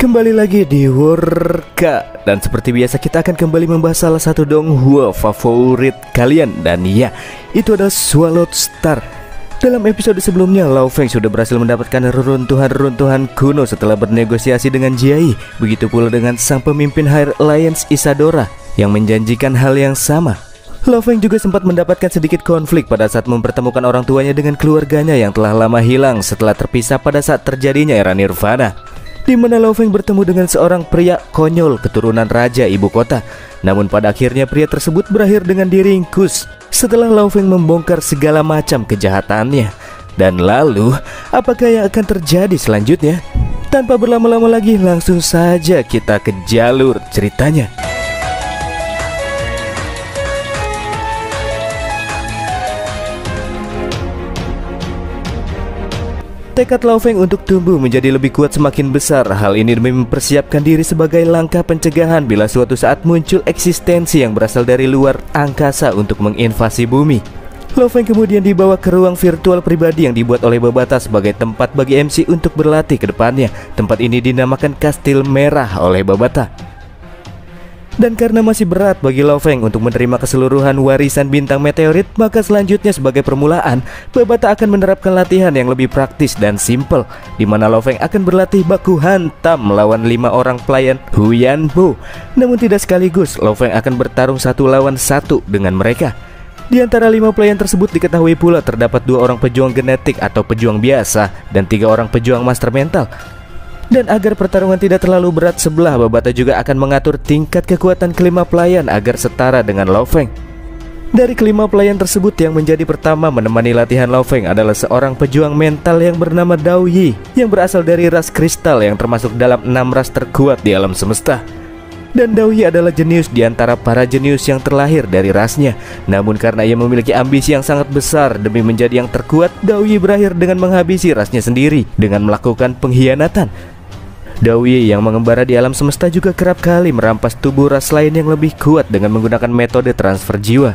Kembali lagi di Worka. Dan seperti biasa kita akan kembali membahas salah satu donghua favorit kalian. Dan ya, itu adalah Swallowed Star. Dalam episode sebelumnya, Lao Feng sudah berhasil mendapatkan reruntuhan-reruntuhan kuno setelah bernegosiasi dengan Jiai. Begitu pula dengan sang pemimpin High Alliance Isadora yang menjanjikan hal yang sama. Lao Feng juga sempat mendapatkan sedikit konflik pada saat mempertemukan orang tuanya dengan keluarganya yang telah lama hilang setelah terpisah pada saat terjadinya era Nirvana, di mana Lao Feng bertemu dengan seorang pria konyol keturunan raja ibu kota. Namun pada akhirnya pria tersebut berakhir dengan diringkus setelah Lao Feng membongkar segala macam kejahatannya. Dan lalu, apakah yang akan terjadi selanjutnya? Tanpa berlama-lama lagi, langsung saja kita ke jalur ceritanya. Tekad Lao Feng untuk tumbuh menjadi lebih kuat semakin besar. Hal ini demi mempersiapkan diri sebagai langkah pencegahan bila suatu saat muncul eksistensi yang berasal dari luar angkasa untuk menginvasi bumi. Lao Feng kemudian dibawa ke ruang virtual pribadi yang dibuat oleh Babata sebagai tempat bagi MC untuk berlatih ke depannya. Tempat ini dinamakan Kastil Merah oleh Babata. Dan karena masih berat bagi Lao Feng untuk menerima keseluruhan warisan bintang meteorit, maka selanjutnya sebagai permulaan, Babata akan menerapkan latihan yang lebih praktis dan simpel, di mana Lao Feng akan berlatih baku hantam melawan 5 orang pelayan Huyan Bo. Namun tidak sekaligus, Lao Feng akan bertarung 1 lawan 1 dengan mereka. Di antara 5 pelayan tersebut diketahui pula terdapat 2 orang pejuang genetik atau pejuang biasa dan 3 orang pejuang master mental. Dan agar pertarungan tidak terlalu berat sebelah, Babata juga akan mengatur tingkat kekuatan kelima pelayan agar setara dengan Lao Feng. Dari kelima pelayan tersebut, yang menjadi pertama menemani latihan Lao Feng adalah seorang pejuang mental yang bernama Dao Yi, yang berasal dari ras kristal yang termasuk dalam 6 ras terkuat di alam semesta. Dan Dao Yi adalah jenius di antara para jenius yang terlahir dari rasnya. Namun karena ia memiliki ambisi yang sangat besar demi menjadi yang terkuat, Dao Yi berakhir dengan menghabisi rasnya sendiri dengan melakukan pengkhianatan. Dao Yi yang mengembara di alam semesta juga kerap kali merampas tubuh ras lain yang lebih kuat dengan menggunakan metode transfer jiwa.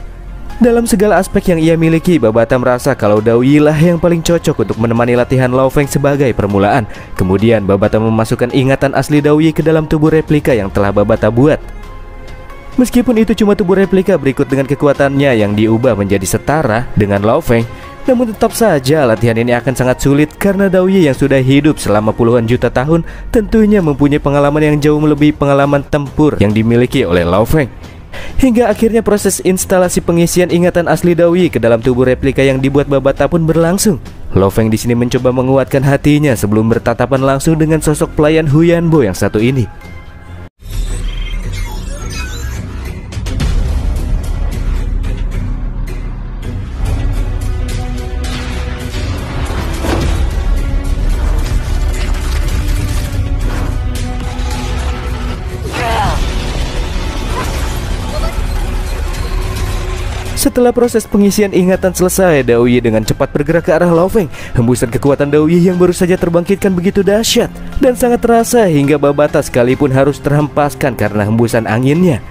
Dalam segala aspek yang ia miliki, Babata merasa kalau Dao Yi lah yang paling cocok untuk menemani latihan Lao Feng sebagai permulaan. Kemudian Babata memasukkan ingatan asli Dao Yi ke dalam tubuh replika yang telah Babata buat. Meskipun itu cuma tubuh replika berikut dengan kekuatannya yang diubah menjadi setara dengan Lao Feng, namun tetap saja latihan ini akan sangat sulit karena Dao Yi yang sudah hidup selama puluhan juta tahun tentunya mempunyai pengalaman yang jauh melebihi pengalaman tempur yang dimiliki oleh Lao Feng. Hingga akhirnya proses instalasi pengisian ingatan asli Dao Yi ke dalam tubuh replika yang dibuat Babata pun berlangsung. Lao Feng di sini mencoba menguatkan hatinya sebelum bertatapan langsung dengan sosok pelayan Huyan Bo yang satu ini. Setelah proses pengisian ingatan selesai, Dao Yi dengan cepat bergerak ke arah Lao Feng. Hembusan kekuatan Dao Yi yang baru saja terbangkitkan begitu dahsyat dan sangat terasa hingga Babata sekalipun harus terhempaskan karena hembusan anginnya.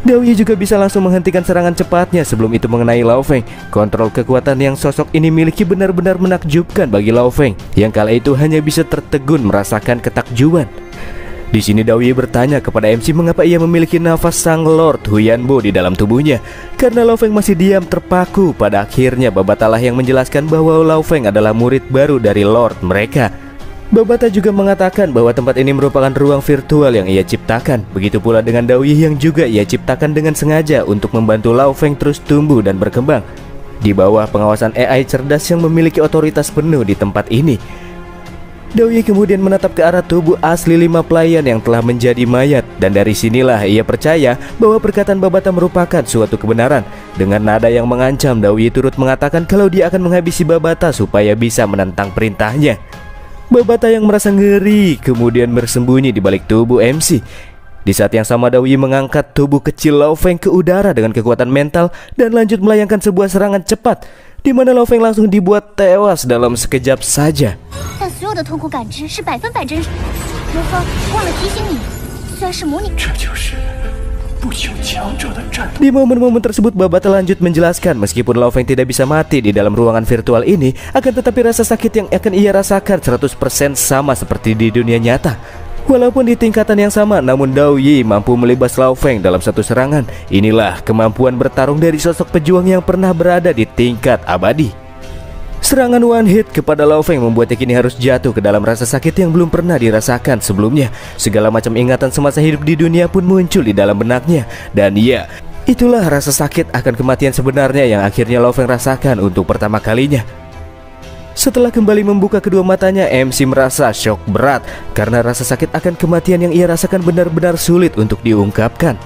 Dao Yi juga bisa langsung menghentikan serangan cepatnya sebelum itu mengenai Lao Feng. Kontrol kekuatan yang sosok ini miliki benar-benar menakjubkan bagi Lao Feng, yang kala itu hanya bisa tertegun merasakan ketakjuban. Di sini Dao Yi bertanya kepada MC mengapa ia memiliki nafas sang Lord Huyan Bo di dalam tubuhnya. Karena Lao Feng masih diam terpaku, pada akhirnya Babata lah yang menjelaskan bahwa Lao Feng adalah murid baru dari Lord mereka. Babata juga mengatakan bahwa tempat ini merupakan ruang virtual yang ia ciptakan. Begitu pula dengan Dao Yi yang juga ia ciptakan dengan sengaja untuk membantu Lao Feng terus tumbuh dan berkembang di bawah pengawasan AI cerdas yang memiliki otoritas penuh di tempat ini. Dao Yi kemudian menatap ke arah tubuh asli 5 pelayan yang telah menjadi mayat. Dan dari sinilah ia percaya bahwa perkataan Babata merupakan suatu kebenaran. Dengan nada yang mengancam, Dao Yi turut mengatakan kalau dia akan menghabisi Babata supaya bisa menentang perintahnya. Babata yang merasa ngeri kemudian bersembunyi di balik tubuh MC. Di saat yang sama Dao Yi mengangkat tubuh kecil Lao Feng ke udara dengan kekuatan mental dan lanjut melayangkan sebuah serangan cepat, di mana Lao Feng langsung dibuat tewas dalam sekejap saja. Di momen-momen tersebut Babata lanjut menjelaskan meskipun Lao Feng tidak bisa mati di dalam ruangan virtual ini, akan tetapi rasa sakit yang akan ia rasakan 100% sama seperti di dunia nyata. Walaupun di tingkatan yang sama, namun Dao Yi mampu melibas Lao Feng dalam satu serangan. Inilah kemampuan bertarung dari sosok pejuang yang pernah berada di tingkat abadi. Serangan one hit kepada Lao Feng membuatnya kini harus jatuh ke dalam rasa sakit yang belum pernah dirasakan sebelumnya. Segala macam ingatan semasa hidup di dunia pun muncul di dalam benaknya. Dan ya, itulah rasa sakit akan kematian sebenarnya yang akhirnya Lao Feng rasakan untuk pertama kalinya. Setelah kembali membuka kedua matanya, MC merasa syok berat karena rasa sakit akan kematian yang ia rasakan benar-benar sulit untuk diungkapkan.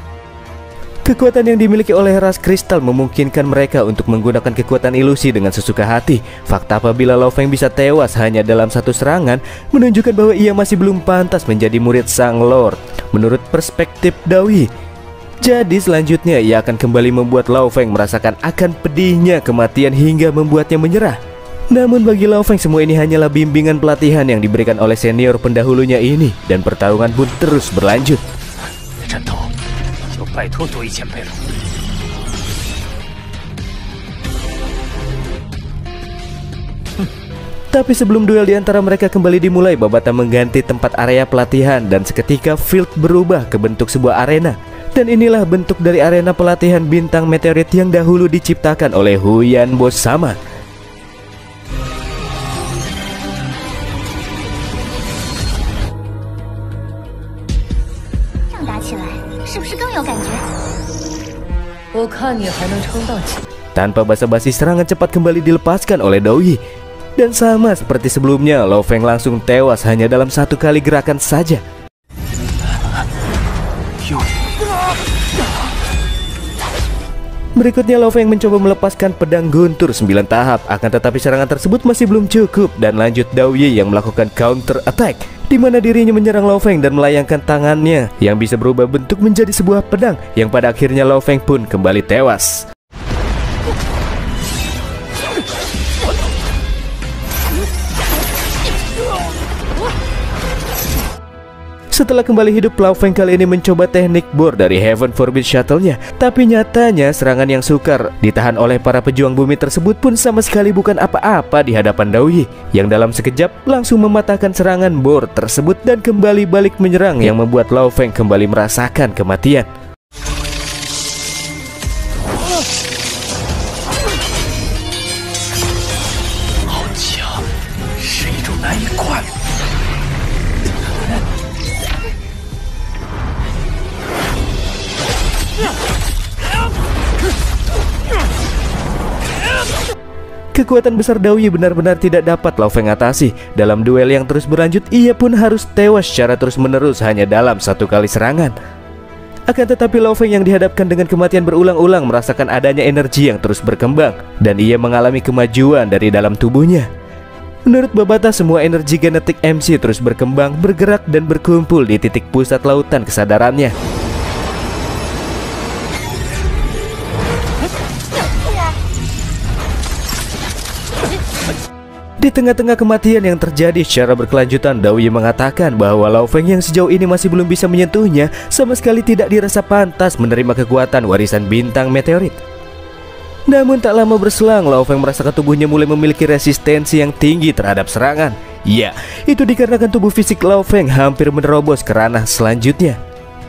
Kekuatan yang dimiliki oleh ras kristal memungkinkan mereka untuk menggunakan kekuatan ilusi dengan sesuka hati. Fakta apabila Lao Feng bisa tewas hanya dalam satu serangan menunjukkan bahwa ia masih belum pantas menjadi murid Sang Lord menurut perspektif Dao Yi. Jadi selanjutnya ia akan kembali membuat Lao Feng merasakan akan pedihnya kematian hingga membuatnya menyerah. Namun bagi Lao Feng semua ini hanyalah bimbingan pelatihan yang diberikan oleh senior pendahulunya ini, dan pertarungan pun terus berlanjut. Tapi sebelum duel di antara mereka kembali dimulai, Babata mengganti tempat area pelatihan dan seketika field berubah ke bentuk sebuah arena. Dan inilah bentuk dari arena pelatihan bintang meteorit yang dahulu diciptakan oleh Huyan Boss sama. Tanpa basa-basi, serangan cepat kembali dilepaskan oleh Dao Yi. Dan sama seperti sebelumnya, Lao Feng langsung tewas hanya dalam satu kali gerakan saja. Berikutnya Lao Feng mencoba melepaskan pedang guntur 9 tahap, akan tetapi serangan tersebut masih belum cukup. Dan lanjut Dao Yi yang melakukan counter attack, di mana dirinya menyerang Lao Feng dan melayangkan tangannya yang bisa berubah bentuk menjadi sebuah pedang, yang pada akhirnya Lao Feng pun kembali tewas. Setelah kembali hidup, Lao Feng kali ini mencoba teknik bor dari Heaven Forbid Shuttle-nya. Tapi nyatanya serangan yang sukar ditahan oleh para pejuang bumi tersebut pun sama sekali bukan apa-apa di hadapan Dao Yi, yang dalam sekejap langsung mematahkan serangan bor tersebut dan kembali balik menyerang, yang membuat Lao Feng kembali merasakan kematian. Kekuatan besar Dao Yi benar-benar tidak dapat Lao Feng atasi. Dalam duel yang terus berlanjut, ia pun harus tewas secara terus-menerus hanya dalam satu kali serangan. Akan tetapi Lao Feng yang dihadapkan dengan kematian berulang-ulang merasakan adanya energi yang terus berkembang, dan ia mengalami kemajuan dari dalam tubuhnya. Menurut Babata, semua energi genetik MC terus berkembang, bergerak, dan berkumpul di titik pusat lautan kesadarannya. Di tengah-tengah kematian yang terjadi secara berkelanjutan, Dao Yi mengatakan bahwa Lao Feng yang sejauh ini masih belum bisa menyentuhnya sama sekali tidak dirasa pantas menerima kekuatan warisan bintang meteorit. Namun tak lama berselang, Lao Feng merasakan tubuhnya mulai memiliki resistensi yang tinggi terhadap serangan. Ya, itu dikarenakan tubuh fisik Lao Feng hampir menerobos ke ranah selanjutnya.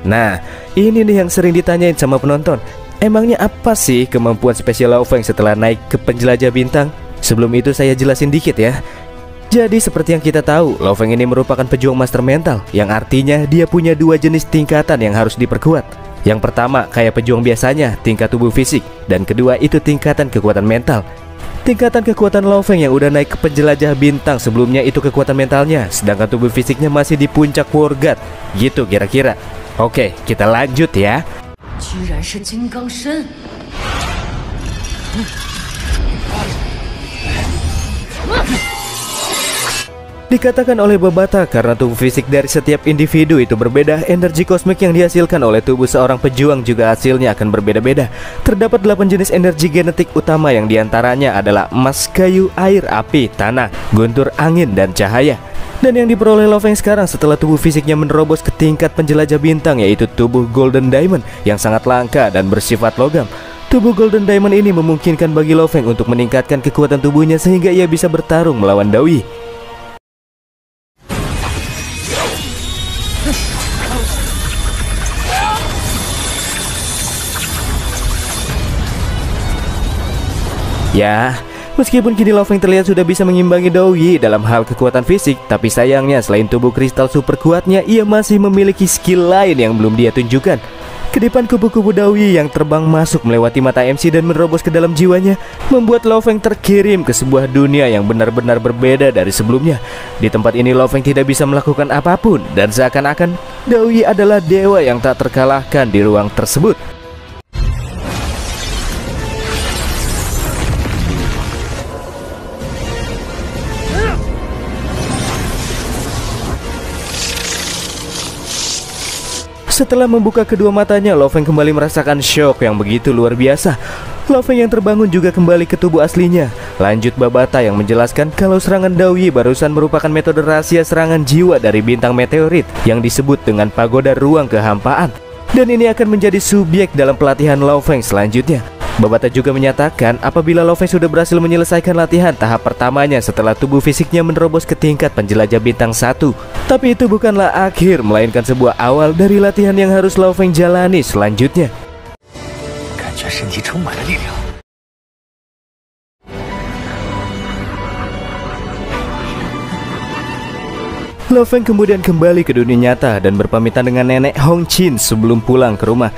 Nah, ini nih yang sering ditanyain sama penonton. Emangnya apa sih kemampuan spesial Lao Feng setelah naik ke penjelajah bintang? Sebelum itu saya jelasin dikit ya. Jadi seperti yang kita tahu, Lao Feng ini merupakan pejuang master mental, yang artinya dia punya dua jenis tingkatan yang harus diperkuat. Yang pertama kayak pejuang biasanya, tingkat tubuh fisik, dan kedua itu tingkatan kekuatan mental. Tingkatan kekuatan Lao Feng yang udah naik ke penjelajah bintang sebelumnya itu kekuatan mentalnya, sedangkan tubuh fisiknya masih di puncak War God. Gitu kira-kira. Oke, kita lanjut ya. Dikatakan oleh Babata karena tubuh fisik dari setiap individu itu berbeda, energi kosmik yang dihasilkan oleh tubuh seorang pejuang juga hasilnya akan berbeda-beda. Terdapat 8 jenis energi genetik utama, yang diantaranya adalah emas, kayu, air, api, tanah, guntur, angin, dan cahaya. Dan yang diperoleh Lao Feng sekarang setelah tubuh fisiknya menerobos ke tingkat penjelajah bintang yaitu tubuh Golden Diamond yang sangat langka dan bersifat logam. Tubuh Golden Diamond ini memungkinkan bagi Lao Feng untuk meningkatkan kekuatan tubuhnya sehingga ia bisa bertarung melawan Dao Yi. Ya, meskipun kini Lo Feng terlihat sudah bisa mengimbangi Dao Yi dalam hal kekuatan fisik, tapi sayangnya selain tubuh kristal super kuatnya, ia masih memiliki skill lain yang belum dia tunjukkan. Kedipan kupu-kupu Dao Yi yang terbang masuk melewati mata MC dan menerobos ke dalam jiwanya, membuat Lo Feng terkirim ke sebuah dunia yang benar-benar berbeda dari sebelumnya. Di tempat ini Lo Feng tidak bisa melakukan apapun, dan seakan-akan Dao Yi adalah dewa yang tak terkalahkan di ruang tersebut. Setelah membuka kedua matanya, Lo Feng kembali merasakan syok yang begitu luar biasa. Lo Feng yang terbangun juga kembali ke tubuh aslinya. Lanjut Babata yang menjelaskan kalau serangan Dao Yi barusan merupakan metode rahasia serangan jiwa dari bintang meteorit yang disebut dengan pagoda ruang kehampaan. Dan ini akan menjadi subjek dalam pelatihan Lo Feng selanjutnya. Babata juga menyatakan apabila Lo Feng sudah berhasil menyelesaikan latihan tahap pertamanya setelah tubuh fisiknya menerobos ke tingkat penjelajah bintang 1. Tapi itu bukanlah akhir, melainkan sebuah awal dari latihan yang harus Lo Feng jalani selanjutnya. Lo Feng kemudian kembali ke dunia nyata dan berpamitan dengan nenek Hong Qin sebelum pulang ke rumah.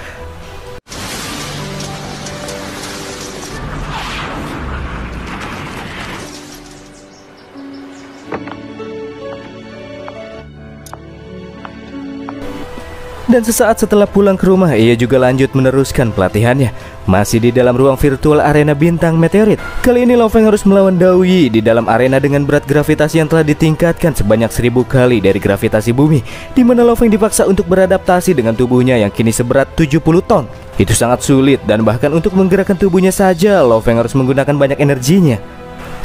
Dan sesaat setelah pulang ke rumah, ia juga lanjut meneruskan pelatihannya. Masih di dalam ruang virtual arena bintang meteorit. Kali ini Lo Feng harus melawan Dao Yi di dalam arena dengan berat gravitasi yang telah ditingkatkan sebanyak 1000 kali dari gravitasi bumi, di mana Lo Feng dipaksa untuk beradaptasi dengan tubuhnya yang kini seberat 70 ton. Itu sangat sulit, dan bahkan untuk menggerakkan tubuhnya saja Lo Feng harus menggunakan banyak energinya.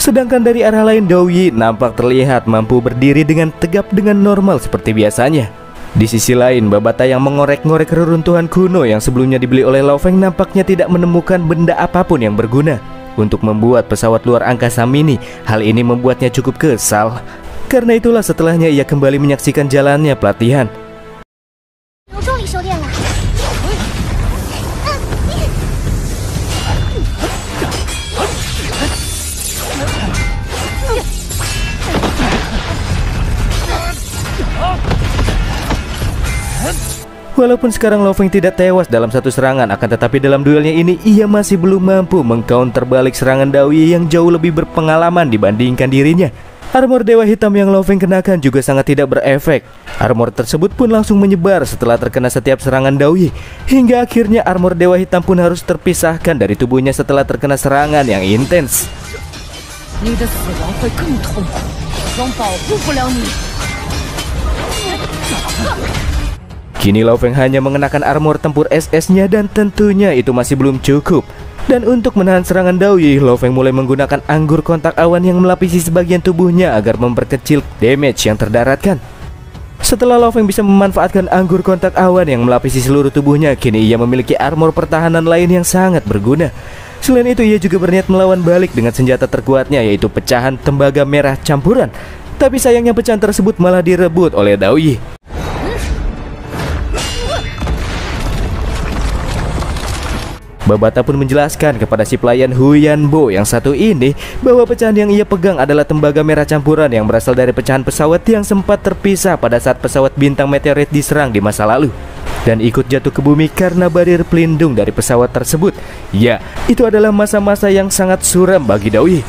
Sedangkan dari arah lain, Dao Yi nampak terlihat mampu berdiri dengan tegap dengan normal seperti biasanya. Di sisi lain, Babata yang mengorek-ngorek reruntuhan kuno yang sebelumnya dibeli oleh Lo Feng nampaknya tidak menemukan benda apapun yang berguna untuk membuat pesawat luar angkasa mini. Hal ini membuatnya cukup kesal. Karena itulah setelahnya ia kembali menyaksikan jalannya pelatihan. Walaupun sekarang Lo Feng tidak tewas dalam satu serangan, akan tetapi dalam duelnya ini ia masih belum mampu mengcounter balik serangan Dao Yi yang jauh lebih berpengalaman dibandingkan dirinya. Armor Dewa Hitam yang Lo Feng kenakan juga sangat tidak berefek. Armor tersebut pun langsung menyebar setelah terkena setiap serangan Dao Yi, hingga akhirnya armor Dewa Hitam pun harus terpisahkan dari tubuhnya setelah terkena serangan yang intens. Kini Lo Feng hanya mengenakan armor tempur SS-nya dan tentunya itu masih belum cukup. Dan untuk menahan serangan Dao Yi, Lo Feng mulai menggunakan anggur kontak awan yang melapisi sebagian tubuhnya agar memperkecil damage yang terdaratkan. Setelah Lo Feng bisa memanfaatkan anggur kontak awan yang melapisi seluruh tubuhnya, kini ia memiliki armor pertahanan lain yang sangat berguna. Selain itu, ia juga berniat melawan balik dengan senjata terkuatnya, yaitu pecahan tembaga merah campuran. Tapi sayangnya pecahan tersebut malah direbut oleh Dao Yi. Babata pun menjelaskan kepada si pelayan Huyan Bo yang satu ini bahwa pecahan yang ia pegang adalah tembaga merah campuran yang berasal dari pecahan pesawat yang sempat terpisah pada saat pesawat bintang meteorit diserang di masa lalu dan ikut jatuh ke bumi karena barir pelindung dari pesawat tersebut. Ya, itu adalah masa-masa yang sangat suram bagi Dao Yi.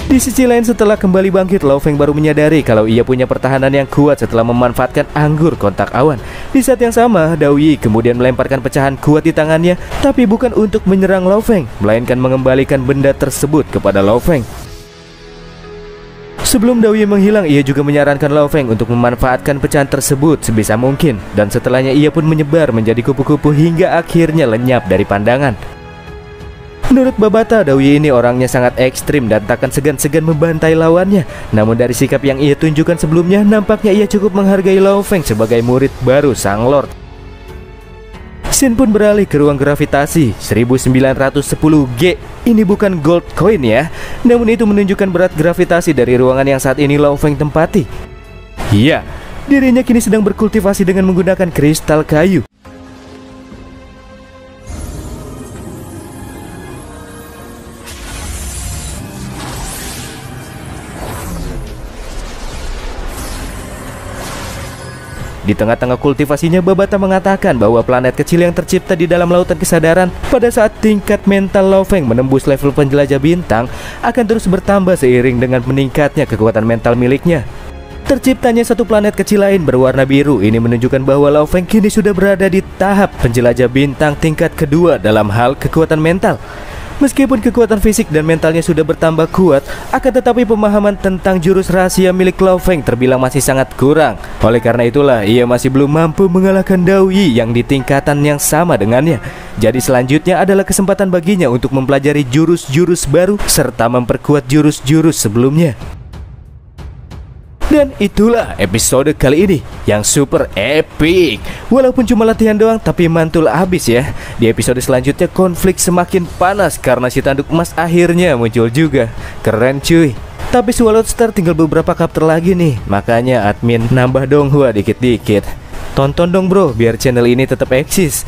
Di sisi lain, setelah kembali bangkit, Lo Feng baru menyadari kalau ia punya pertahanan yang kuat setelah memanfaatkan anggur kontak awan. Di saat yang sama, Dao Yi kemudian melemparkan pecahan kuat di tangannya, tapi bukan untuk menyerang Lo Feng, melainkan mengembalikan benda tersebut kepada Lo Feng. Sebelum Dao Yi menghilang, ia juga menyarankan Lo Feng untuk memanfaatkan pecahan tersebut sebisa mungkin, dan setelahnya ia pun menyebar menjadi kupu-kupu hingga akhirnya lenyap dari pandangan. Menurut Babata, Dao Yi ini orangnya sangat ekstrim dan takkan segan-segan membantai lawannya. Namun dari sikap yang ia tunjukkan sebelumnya, nampaknya ia cukup menghargai Lo Feng sebagai murid baru Sang Lord. Shin pun beralih ke ruang gravitasi 1910G. Ini bukan gold coin ya, namun itu menunjukkan berat gravitasi dari ruangan yang saat ini Lo Feng tempati. Iya, dirinya kini sedang berkultivasi dengan menggunakan kristal kayu. Di tengah-tengah kultivasinya, Babata mengatakan bahwa planet kecil yang tercipta di dalam lautan kesadaran pada saat tingkat mental Lao Feng menembus level penjelajah bintang akan terus bertambah seiring dengan meningkatnya kekuatan mental miliknya. Terciptanya satu planet kecil lain berwarna biru ini menunjukkan bahwa Lao Feng kini sudah berada di tahap penjelajah bintang tingkat kedua dalam hal kekuatan mental. Meskipun kekuatan fisik dan mentalnya sudah bertambah kuat, akan tetapi pemahaman tentang jurus rahasia milik Lao Feng terbilang masih sangat kurang. Oleh karena itulah, ia masih belum mampu mengalahkan Dao Yi yang di tingkatan yang sama dengannya. Jadi selanjutnya adalah kesempatan baginya untuk mempelajari jurus-jurus baru serta memperkuat jurus-jurus sebelumnya. Dan itulah episode kali ini yang super epic. Walaupun cuma latihan doang tapi mantul abis ya. Di episode selanjutnya konflik semakin panas karena si tanduk emas akhirnya muncul juga. Keren cuy. Tapi Swallowed Star tinggal beberapa chapter lagi nih. Makanya admin nambah dong hua dikit-dikit. Tonton dong bro biar channel ini tetap eksis.